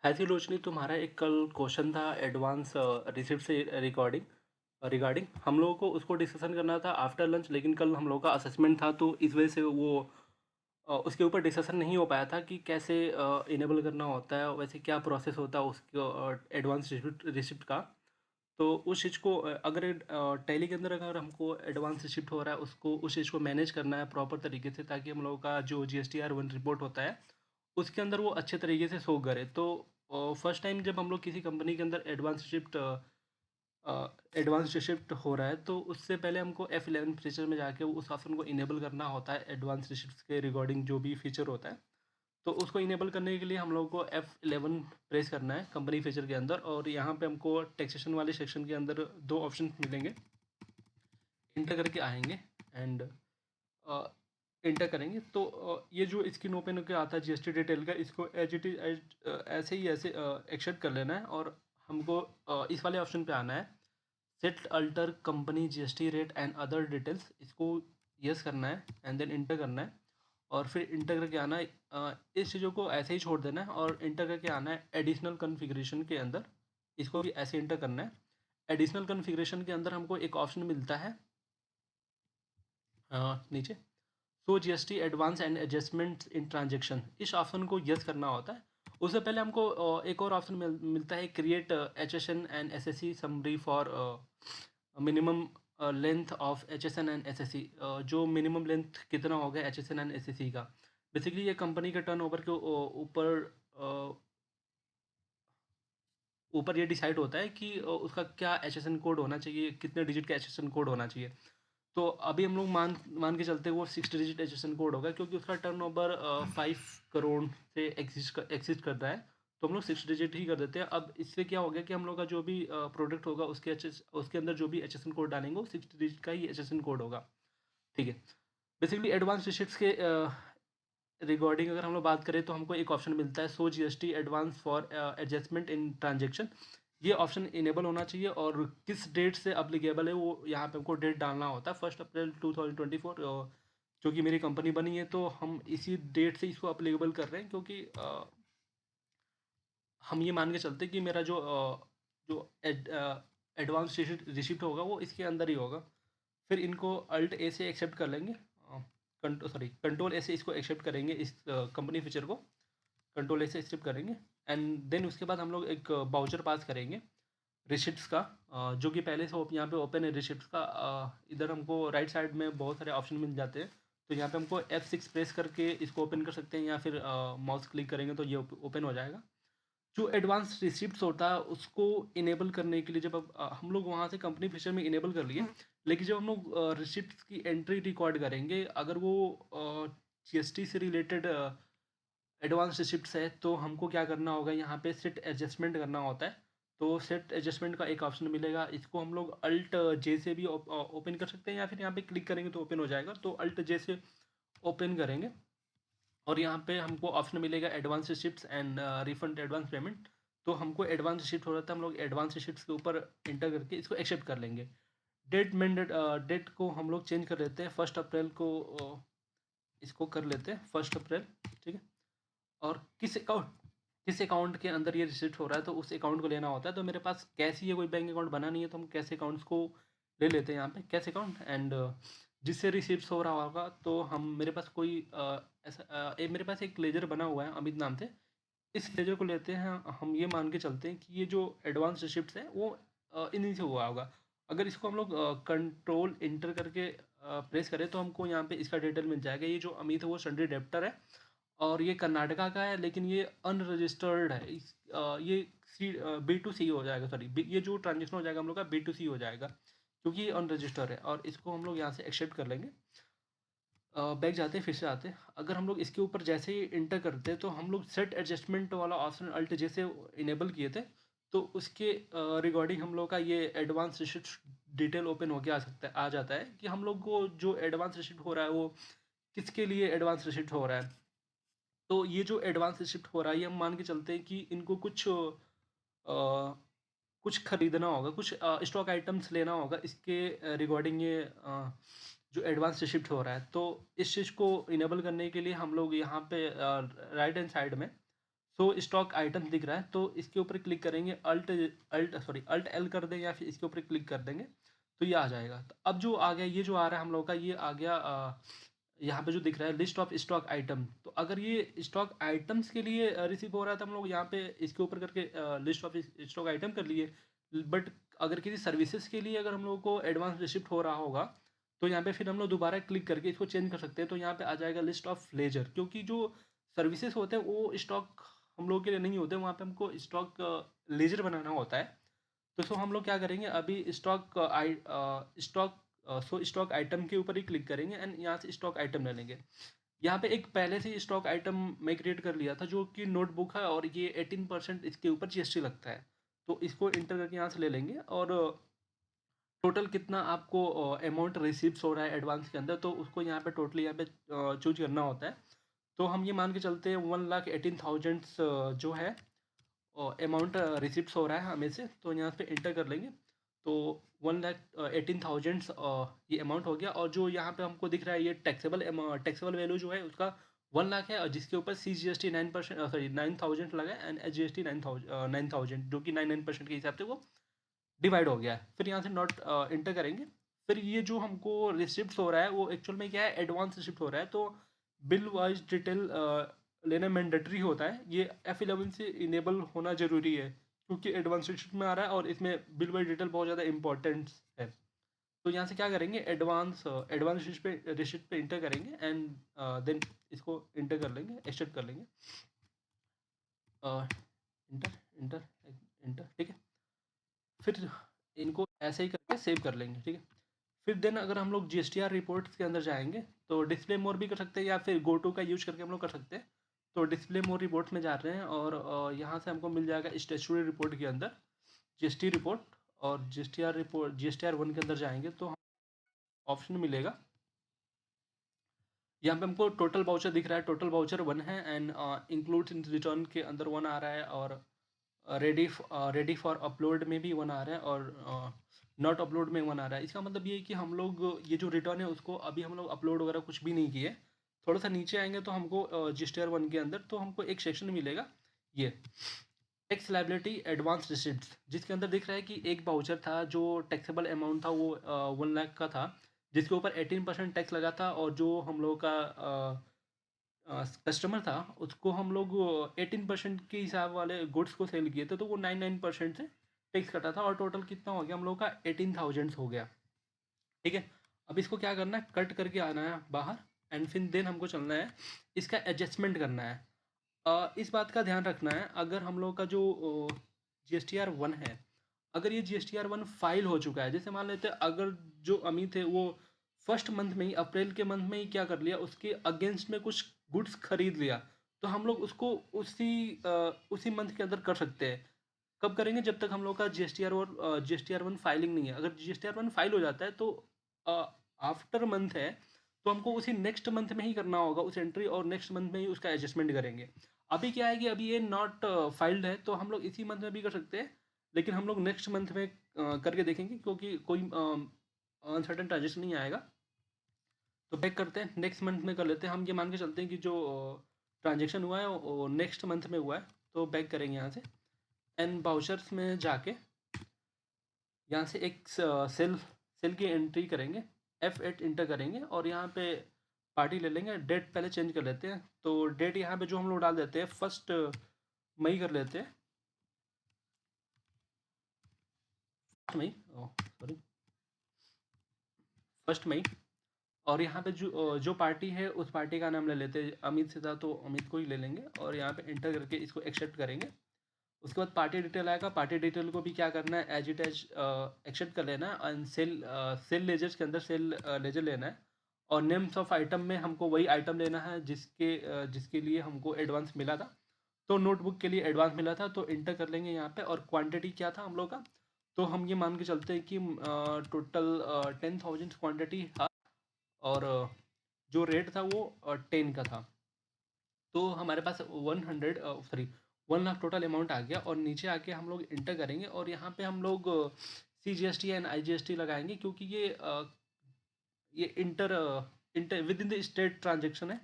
ऐसी रोशनी तुम्हारा एक कल क्वेश्चन था एडवांस रिसिप्ट से रिकॉर्डिंग रिगार्डिंग हम लोगों को उसको डिस्कशन करना था आफ्टर लंच, लेकिन कल हम लोगों का असेसमेंट था तो इस वजह से वो उसके ऊपर डिस्कशन नहीं हो पाया था कि कैसे इनेबल करना होता है, वैसे क्या प्रोसेस होता है उसको एडवांस रिसिप्ट रिसिप्ट का। तो उस चीज़ को अगर टैली के अंदर अगर हमको एडवांस शिफ्ट हो रहा है उसको उस चीज़ को मैनेज करना है प्रॉपर तरीके से, ताकि हम लोगों का जो GSTR 1 रिपोर्ट होता है उसके अंदर वो अच्छे तरीके से शो करे। तो फर्स्ट टाइम जब हम लोग किसी कंपनी के अंदर एडवांस शिफ्ट हो रहा है तो उससे पहले हमको F11 फीचर में जाके उस ऑप्शन को इनेबल करना होता है, एडवांस शिफ्ट के रिगार्डिंग जो भी फीचर होता है। तो उसको इनेबल करने के लिए हम लोग को F11 प्रेस करना है कंपनी फीचर के अंदर, और यहाँ पे हमको टैक्सेशन वाले सेक्शन के अंदर दो ऑप्शन मिलेंगे। इंटर करके आएंगे एंड इंटर करेंगे तो ये जो स्क्रीन ओपन होकर आता है GST डिटेल का, इसको एज इट इज ऐसे ही ऐसे एक्सेप्ट कर लेना है, और हमको इस वाले ऑप्शन पे आना है, set alter company GST rate and other details, इसको यस करना है एंड देन इंटर करना है। और फिर इंटर करके आना है, इस चीज़ों को ऐसे ही छोड़ देना है और इंटर करके आना है एडिशनल कॉन्फ़िगरेशन के अंदर, इसको भी ऐसे इंटर करना है। एडिशनल कॉन्फ़िगरेशन के अंदर हमको एक ऑप्शन मिलता है नीचे, सो GST advance and adjustment in transaction, इस ऑप्शन को यस करना होता है। उससे पहले हमको एक और ऑप्शन मिलता है, create HSN and SSC summary for minimum length of HSN and SSC, जो मिनिमम लेंथ कितना होगा HSN एंड SSC का। बेसिकली ये कंपनी के टर्नओवर के ऊपर ऊपर ये डिसाइड होता है कि उसका क्या HSN कोड होना चाहिए, कितने डिजिट का HSN कोड होना चाहिए। तो अभी हम लोग मान मान के चलते हैं वो 6 डिजिट HSN कोड होगा, क्योंकि उसका टर्नओवर 5 करोड़ से एग्जिस्ट कर रहा है। तो हम लोग 6 डिजिट ही कर देते हैं। अब इससे क्या हो गया कि हम लोग का जो भी प्रोडक्ट होगा उसके अंदर जो भी HSN कोड डालेंगे वो 6 डिजिट का ही HSN कोड होगा। ठीक है। बेसिकली एडवांस रिसिप्ट्स के रिगार्डिंग अगर हम लोग बात करें तो हमको एक ऑप्शन मिलता है, सो GST advance for adjustment in transaction. ये ऑप्शन इनेबल होना चाहिए, और किस डेट से अप्लीकेबल है वो यहाँ पे हमको डेट डालना होता है, 1 अप्रैल 2024, जो कि मेरी कंपनी बनी है तो हम इसी डेट से इसको अप्लीकेबल कर रहे हैं, क्योंकि हम ये मान के चलते हैं कि मेरा जो एडवांस रिसिप्ट होगा वो इसके अंदर ही होगा। फिर इनको Alt+A से एक्सेप्ट कर लेंगे, कंट्रोल A से इसको एक्सेप्ट करेंगे, इस कंपनी फीचर को कंट्रोल A से एक्सेप्ट करेंगे। एंड देन उसके बाद हम लोग एक बाउचर पास करेंगे रिसिप्ट्स का, जो कि पहले से यहाँ पे ओपन है रिसिप्ट्स का। इधर हमको राइट साइड में बहुत सारे ऑप्शन मिल जाते हैं, तो यहाँ पे हमको F6 प्रेस करके इसको ओपन कर सकते हैं, या फिर माउस क्लिक करेंगे तो ये ओपन हो जाएगा। जो एडवांस रिसिप्ट्स होता है उसको इनेबल करने के लिए जब अब हम लोग वहाँ से कंपनी फीचर में इनेबल कर लिए, लेकिन जब हम लोग रिसिप्ट्स की एंट्री रिकॉर्ड करेंगे, अगर वो GST से रिलेटेड एडवांस रिसिप्ट्स है तो हमको क्या करना होगा, यहाँ पे सेट एडजस्टमेंट करना होता है। तो सेट एडजस्टमेंट का एक ऑप्शन मिलेगा, इसको हम लोग Alt+J से भी ओपन कर सकते हैं, या फिर यहाँ पे क्लिक करेंगे तो ओपन हो जाएगा। तो Alt+J से ओपन करेंगे और यहाँ पे हमको ऑप्शन मिलेगा advance receipts and refund advance payment. तो हमको एडवांस रिसिप्ट हो रहा था, हम लोग एडवांस रिसिप्ट्स के ऊपर इंटर करके इसको एक्सेप्ट कर लेंगे। डेट को हम लोग चेंज कर लेते हैं, 1 अप्रैल को इसको कर लेते हैं 1 अप्रैल। ठीक है। और किस अकाउंट के अंदर ये रिसिप्ट हो रहा है तो उस अकाउंट को लेना होता है। तो मेरे पास कैश ही है, कोई बैंक अकाउंट बना नहीं है, तो हम कैश अकाउंट्स को ले लेते हैं यहाँ पे, कैश अकाउंट। एंड जिससे रिसिप्ट हो रहा होगा तो हम मेरे पास कोई मेरे पास एक लेजर बना हुआ है अमित नाम से, इस लेजर को लेते हैं। हम ये मान के चलते हैं कि ये जो एडवांस रिसिप्ट है वो इन्हीं से हुआ होगा। अगर इसको हम लोग कंट्रोल इंटर करके प्रेस करें तो हमको यहाँ पे इसका डिटेल मिल जाएगा। ये जो अमित है वो सन्ड्री डेप्टर है, और ये कर्नाटका का है, लेकिन ये अनरजिस्टर्ड है। ये B2C हो जाएगा, सॉरी ये जो ट्रांजेक्शन हो जाएगा हम लोग का B2C हो जाएगा, क्योंकि ये अनरजिस्टर्ड है। और इसको हम लोग यहाँ से एक्सेप्ट कर लेंगे। बैक जाते हैं, फिर से आते हैं। अगर हम लोग इसके ऊपर जैसे ही इंटर करते हैं तो हम लोग सेट एडजस्टमेंट वाला ऑप्शन Alt+J से इनेबल किए थे, तो उसके रिगार्डिंग हम लोग का ये एडवांस रिसिप्ट डिटेल ओपन होके आ जाता है कि हम लोग को जो एडवांस रिसिप्ट हो रहा है वो किसके लिए एडवांस रिसिप्ट हो रहा है। तो ये जो एडवांस रिसिप्ट हो रहा है ये हम मान के चलते हैं कि इनको कुछ खरीदना होगा, कुछ स्टॉक आइटम्स लेना होगा, इसके रिगार्डिंग ये जो एडवांस रिसिप्ट हो रहा है। तो इस चीज़ को इनेबल करने के लिए हम लोग यहाँ पे राइट हैंड साइड में सो स्टॉक आइटम दिख रहा है, तो इसके ऊपर क्लिक करेंगे, अल्ट एल कर दें या फिर इसके ऊपर क्लिक कर देंगे तो ये आ जाएगा। तो अब जो आ गया, ये जो आ रहा है हम लोग का, ये आ गया यहाँ पे जो दिख रहा है लिस्ट ऑफ स्टॉक आइटम। तो अगर ये स्टॉक आइटम्स के लिए रिसीव हो रहा है तो हम लोग यहाँ पे इसके ऊपर करके लिस्ट ऑफ स्टॉक आइटम कर लिए। बट अगर किसी सर्विसेज के लिए अगर हम लोग को एडवांस रिसिप्ट हो रहा होगा तो यहाँ पे फिर हम लोग दोबारा क्लिक करके इसको चेंज कर सकते हैं। तो यहाँ पे आ जाएगा लिस्ट ऑफ लेजर, क्योंकि जो सर्विसेज होते हैं वो स्टॉक हम लोग के लिए नहीं होते, वहाँ पे हमको स्टॉक लेजर बनाना होता है। तो सो हम लोग क्या करेंगे, अभी स्टॉक आइटम के ऊपर ही क्लिक करेंगे एंड यहाँ से स्टॉक आइटम ले लेंगे। यहाँ पे एक पहले से स्टॉक आइटम मैं क्रिएट कर लिया था जो कि नोटबुक है, और ये 18% इसके ऊपर जीएसटी लगता है। तो इसको इंटर करके यहाँ से ले लेंगे, और टोटल कितना आपको अमाउंट रिसीव्स हो रहा है एडवांस के अंदर, तो उसको यहाँ पे टोटली यहाँ पे चूज करना होता है। तो हम ये मान के चलते हैं 1,18,000 जो है अमाउंट रिसिप्ट हो रहा है हमें से, तो यहाँ पे इंटर कर लेंगे। तो 1,18,000 ये अमाउंट हो गया, और जो यहाँ पे हमको दिख रहा है ये टैक्सेबल वैल्यू जो है उसका 1 लाख है, और जिसके ऊपर CGST 9%, सॉरी 9,000 लगा है, एंड SGST 9,000 जो कि 99% के हिसाब से वो डिवाइड हो गया है। फिर यहाँ से नॉट इंटर करेंगे। फिर ये जो हमको रिसिप्ट हो रहा है वो एक्चुअल में क्या है, एडवांस रिसिप्ट हो रहा है। तो बिल वाइज डिटेल लेना मैंडेटरी होता है, ये F11 से इनेबल होना ज़रूरी है, क्योंकि एडवांस रिसिप्ट में आ रहा है और इसमें बिल वाइज डिटेल बहुत ज़्यादा इंपॉर्टेंट है। तो यहाँ से क्या करेंगे, एडवांस रिसिप्ट पे इंटर करेंगे एंड देन इसको इंटर कर लेंगे, एक्सेप्ट कर लेंगे, इंटर इंटर इंटर, ठीक है। फिर इनको ऐसे ही करके सेव कर लेंगे, ठीक है। फिर देन अगर हम लोग GSTR रिपोर्ट्स के अंदर जाएंगे तो डिस्प्ले मोर भी कर सकते हैं, या फिर गो टू का यूज करके हम लोग कर सकते हैं। तो डिस्प्ले मोर रिपोर्ट्स में जा रहे हैं, और यहाँ से हमको मिल जाएगा स्टेचुरी रिपोर्ट के अंदर GST रिपोर्ट, और GSTR 1 के अंदर जाएंगे तो ऑप्शन मिलेगा। यहाँ पे हमको टोटल वाउचर दिख रहा है, टोटल वाउचर 1 है, एंड इंक्लूड्स इन रिटर्न के अंदर 1 आ रहा है, और रेडी फॉर अपलोड में भी 1 आ रहा है, और नॉट अपलोड में 1 आ रहा है। इसका मतलब ये है कि हम लोग ये जो रिटर्न है उसको अभी हम लोग अपलोड वगैरह कुछ भी नहीं किए। थोड़ा सा नीचे आएंगे तो हमको GSTR 1 के अंदर तो हमको एक सेक्शन मिलेगा, ये टैक्स लायबिलिटी एडवांस रिसिप्ट्स, जिसके अंदर दिख रहा है कि एक वाउचर था जो टैक्सेबल अमाउंट था वो 1 लाख का था, जिसके ऊपर 18% टैक्स लगा था, और जो हम लोग का कस्टमर था उसको हम लोग 18% के हिसाब वाले गुड्स को सेल किए थे, तो वो 99% से टैक्स कटा था, और टोटल कितना हो गया हम लोग का 18,000 हो गया, ठीक है। अब इसको क्या करना है, कट करके आना है बाहर, एंड फिर देन हमको चलना है, इसका एडजस्टमेंट करना है। इस बात का ध्यान रखना है, अगर हम लोग का जो GSTR 1 है, अगर ये GSTR 1 फाइल हो चुका है, जैसे मान लेते हैं अगर जो अमित है वो फर्स्ट मंथ में ही, अप्रैल के मंथ में ही क्या कर लिया, उसके अगेंस्ट में कुछ गुड्स खरीद लिया, तो हम लोग उसको उसी मंथ के अंदर कर सकते हैं। कब करेंगे, जब तक हम लोग का GSTR 1 फाइलिंग नहीं है। अगर GSTR 1 फाइल हो जाता है तो आफ्टर मंथ है, तो हमको उसी नेक्स्ट मंथ में ही करना होगा उस एंट्री, और नेक्स्ट मंथ में ही उसका एडजस्टमेंट करेंगे। अभी क्या है कि अभी ये नॉट फाइल्ड है, तो हम लोग इसी मंथ में भी कर सकते हैं, लेकिन हम लोग नेक्स्ट मंथ में करके देखेंगे, क्योंकि कोई अनसर्टन ट्रांजेक्शन नहीं आएगा। तो बैक करते हैं, नेक्स्ट मंथ में कर लेते हैं। हम ये मान के चलते हैं कि जो ट्रांजेक्शन हुआ है वो नेक्स्ट मंथ में हुआ है, तो बैक करेंगे यहाँ से, एंड बाउचर्स में जाके यहाँ से एक सेल की एंट्री करेंगे, F8 इंटर करेंगे, और यहाँ पे पार्टी ले लेंगे। डेट पहले चेंज कर लेते हैं, तो डेट यहाँ पे जो हम लोग डाल देते हैं 1 मई कर लेते हैं, मई सॉरी 1 मई। और यहाँ पे जो पार्टी है उस पार्टी का नाम ले लेते हैं, अमित से था तो अमित को ही ले लेंगे, और यहाँ पे इंटर करके इसको एक्सेप्ट करेंगे। उसके बाद पार्टी डिटेल आएगा, पार्टी डिटेल को भी क्या करना है, एज इट एज एक्सेप्ट कर लेना है, एंड सेल लेजर्स के अंदर सेल लेजर लेना है, और नेम्स ऑफ आइटम में हमको वही आइटम लेना है जिसके लिए हमको एडवांस मिला था। तो नोटबुक के लिए एडवांस मिला था, तो इंटर कर लेंगे यहाँ पे। और क्वांटिटी क्या था हम लोग का, तो हम ये मान के चलते हैं कि टोटल 10,000 क्वांटिटी था, और जो रेट था वो 10 का था। तो हमारे पास 1 लाख टोटल अमाउंट आ गया, और नीचे आके हम लोग इंटर करेंगे, और यहाँ पे हम लोग CGST एंड IGST लगाएंगे, क्योंकि ये inter inter with in the state transaction है,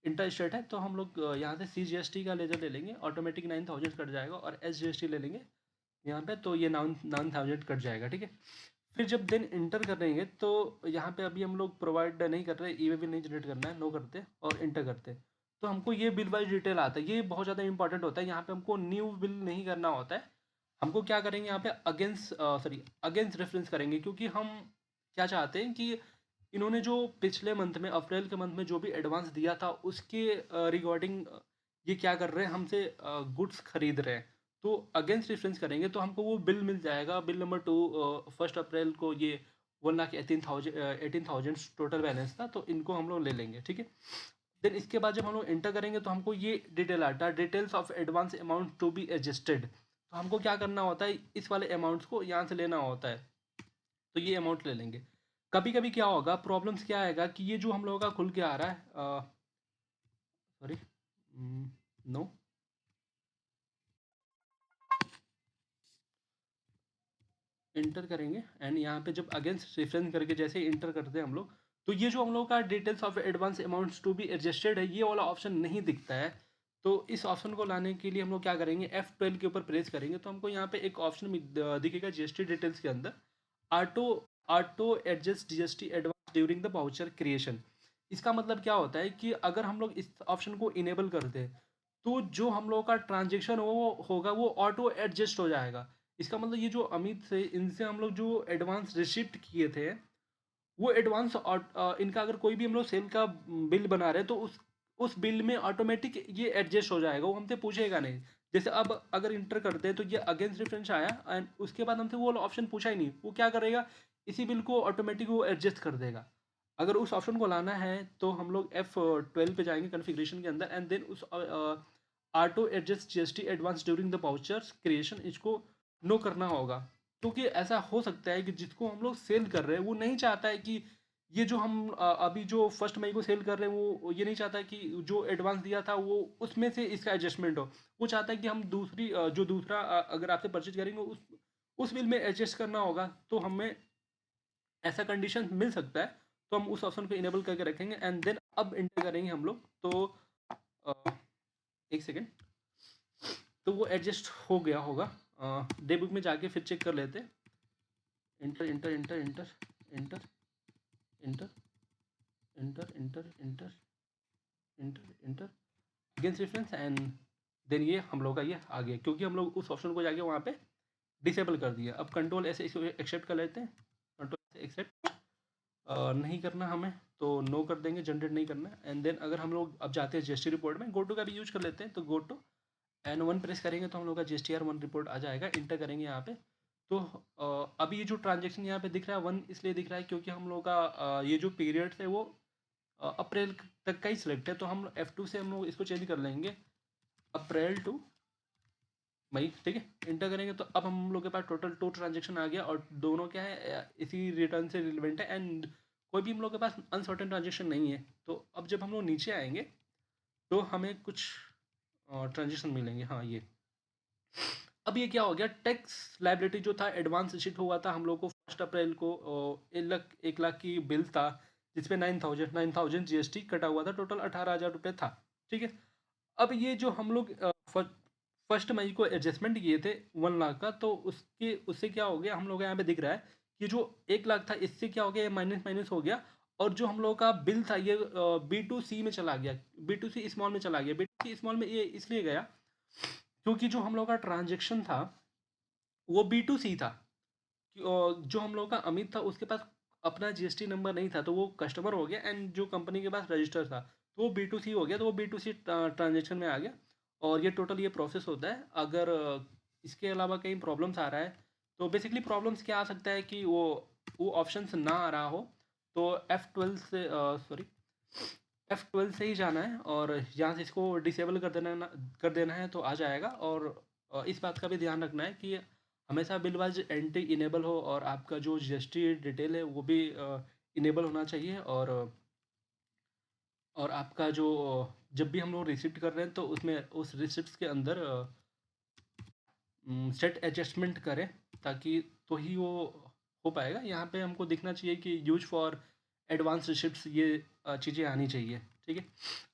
इंटर स्टेट है, तो हम लोग यहाँ से CGST का लेजर ले लेंगे, ऑटोमेटिक 9000 कट जाएगा, और SGST ले लेंगे यहाँ पे, तो ये 9000 कट जाएगा, ठीक है। फिर जब देन इंटर करेंगे तो यहाँ पे अभी हम लोग प्रोवाइड नहीं कर रहे, ई वे बिल नहीं जनरेट करना है, नो करते और इंटर करते, तो हमको ये बिल वाइज डिटेल आता है। ये बहुत ज़्यादा इंपॉर्टेंट होता है, यहाँ पे हमको न्यू बिल नहीं करना होता है। हमको क्या करेंगे यहाँ पे अगेंस्ट रेफरेंस करेंगे, क्योंकि हम क्या चाहते हैं कि इन्होंने जो पिछले मंथ में, अप्रैल के मंथ में जो भी एडवांस दिया था, उसके रिगार्डिंग ये क्या कर रहे हैं, हमसे गुड्स खरीद रहे हैं, तो अगेंस्ट रेफरेंस करेंगे तो हमको वो बिल मिल जाएगा। बिल नंबर 2, 1 अप्रैल को ये 1,18,000 टोटल बैलेंस था, तो इनको हम लोग ले लेंगे, ठीक है। देन इसके बाद जब हम लोग एंटर करेंगे तो हमको ये डिटेल आता है, details of advance amount to be adjusted. तो हमको क्या करना होता है, इस वाले अमाउंट्स को यहाँ से लेना होता है, तो ये अमाउंट ले लेंगे। कभी कभी क्या होगा, प्रॉब्लम्स क्या आएगा कि ये जो हम लोगों का खुल के आ रहा है, सॉरी, नो, इंटर करेंगे एंड यहाँ पे जब अगेंस्ट रेफरेंस करके जैसे ही इंटर करते हैं हम लोग, तो ये जो हम लोग का details of advance amounts to be adjusted है, ये वाला ऑप्शन नहीं दिखता है। तो इस ऑप्शन को लाने के लिए हम लोग क्या करेंगे, F12 के ऊपर प्रेस करेंगे, तो हमको यहाँ पे एक ऑप्शन दिखेगा GST डिटेल्स के अंदर, auto auto adjust GST advance during the voucher creation. इसका मतलब क्या होता है कि अगर हम लोग इस ऑप्शन को इनेबल कर दें, तो जो हम लोग का ट्रांजेक्शन होगा वो ऑटो एडजस्ट हो जाएगा। इसका मतलब ये जो अमित से, इनसे हम लोग जो एडवांस रिसिप्ट किए थे, वो एडवांस इनका अगर कोई भी हम लोग सेल का बिल बना रहे हैं, तो उस बिल में ऑटोमेटिक ये एडजस्ट हो जाएगा, वो हमसे पूछेगा नहीं। जैसे अब अगर इंटर करते हैं तो ये अगेंस्ट रेफरेंस आया एंड उसके बाद हमसे वो ऑप्शन पूछा ही नहीं, वो क्या करेगा, इसी बिल को ऑटोमेटिक वो एडजस्ट कर देगा। अगर उस ऑप्शन को लाना है तो हम लोग F12 पे जाएंगे कॉन्फ़िगरेशन के अंदर, एंड देन उस auto adjust GST advance during the vouchers creation, इसको नो करना होगा। क्योंकि ऐसा हो सकता है कि जिसको हम लोग सेल कर रहे हैं वो नहीं चाहता है कि ये जो हम अभी जो 1 मई को सेल कर रहे हैं, वो ये नहीं चाहता है कि जो एडवांस दिया था वो उसमें से इसका एडजस्टमेंट हो। वो चाहता है कि हम जो दूसरा अगर आपसे परचेज करेंगे उस बिल में एडजस्ट करना होगा, तो हमें ऐसा कंडीशन मिल सकता है। तो हम उस ऑप्शन को इनेबल करके रखेंगे एंड देन अब इंटर करेंगे हम लोग, तो अ, एक सेकेंड, तो वो एडजस्ट हो गया होगा। डे बुक में जाके फिर चेक कर लेते हैं। Inter inter inter inter inter inter inter inter inter inter inter against reference, and then ये हम लोग का ये आ गया, क्योंकि हम लोग उस ऑप्शन को जाके वहाँ पे डिसेबल कर दिया। अब कंट्रोल ऐसे इसको एक्सेप्ट कर लेते हैं, कंट्रोल ऐसे एक्सेप्ट नहीं करना हमें, तो नो कर देंगे, जनरेट नहीं करना है। एंड देन अगर हम लोग अब जाते हैं GST रिपोर्ट में, गोटो का भी यूज कर लेते हैं, तो गोटो N1 प्रेस करेंगे तो हम लोग का GSTR1 रिपोर्ट आ जाएगा। इंटर करेंगे यहाँ पे, तो अभी ये जो ट्रांजेक्शन यहाँ पे दिख रहा है 1 इसलिए दिख रहा है क्योंकि हम लोग का ये जो पीरियड है वो अप्रैल तक का ही सिलेक्ट है, तो हम F2 से हम लोग इसको चेंज कर लेंगे, अप्रैल टू मई, ठीक है। इंटर करेंगे तो अब हम लोग के पास टोटल 2 ट्रांजेक्शन आ गया, और दोनों क्या है, इसी रिटर्न से रिलेवेंट है, एंड कोई भी हम लोग के पास अनसर्टेन ट्रांजेक्शन नहीं है। तो अब जब हम लोग नीचे आएंगे तो हमें कुछ ट्रांजेक्शन मिलेंगे। हाँ, ये अब ये क्या हो गया, टैक्स लाइबिलिटी जो था एडवांस रिसीट हुआ था हम लोग को 1 अप्रैल को, 1 लाख की बिल था, जिसपे 9,000 GST कटा हुआ था, टोटल 18,000 रुपये था, ठीक है। अब ये जो हम लोग 1 मई को एडजस्टमेंट किए थे 1 लाख का, तो उससे क्या हो गया, हम लोग यहाँ पे दिख रहा है कि जो 1 लाख था, इससे क्या हो गया, ये माइनस माइनस हो गया, और जो हम लोग का बिल था ये B2C में चला गया, B2C स्मॉल में चला गया। B2C स्मॉल में ये इसलिए गया क्योंकि जो हम लोग का ट्रांजेक्शन था वो B2C था। जो हम लोग का अमित था उसके पास अपना GST नंबर नहीं था, तो वो कस्टमर हो गया, एंड जो कंपनी के पास रजिस्टर था तो वो B2C हो गया, तो वो B2C ट्रांजेक्शन में आ गया, और ये टोटल ये प्रोसेस होता है। अगर इसके अलावा कहीं प्रॉब्लम्स आ रहा है, तो बेसिकली प्रॉब्लम्स क्या आ सकता है कि वो ऑप्शंस ना आ रहा हो, तो F12 से ही जाना है, और यहाँ से इसको डिसेबल कर देना है, तो आ जाएगा। और इस बात का भी ध्यान रखना है कि हमेशा बिलवाज एंटी इनेबल हो, और आपका जो GST डिटेल है वो भी इनेबल होना चाहिए, और आपका जो जब भी हम लोग रिसिप्ट कर रहे हैं तो उसमें उस रिसिप्ट के अंदर सेट एडजस्टमेंट करें, ताकि तो ही वो हो पाएगा। यहाँ पे हमको दिखना चाहिए कि यूज फॉर एडवांस रिसिप्ट्स, ये चीज़ें आनी चाहिए, ठीक है।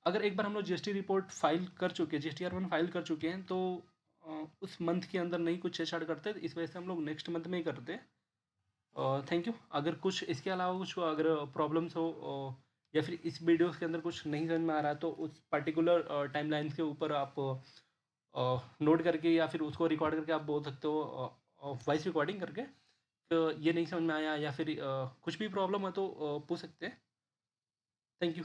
अगर एक बार हम लोग जीएसटी रिपोर्ट फाइल कर चुके हैं, जीएसटी R1 फाइल कर चुके हैं, तो उस मंथ के अंदर नहीं कुछ छेड़छाड़ करते, इस वजह से हम लोग नेक्स्ट मंथ में ही करते हैं। Thank you. अगर कुछ इसके अलावा कुछ अगर प्रॉब्लम्स हो या फिर इस वीडियोस के अंदर कुछ नहीं समझ में आ रहा है, तो उस पर्टिकुलर टाइमलाइंस के ऊपर आप नोट करके या फिर उसको रिकॉर्ड करके आप बोल सकते हो, वॉइस रिकॉर्डिंग करके, तो ये नहीं समझ में आया या फिर कुछ भी प्रॉब्लम है तो पूछ सकते हैं। Thank you.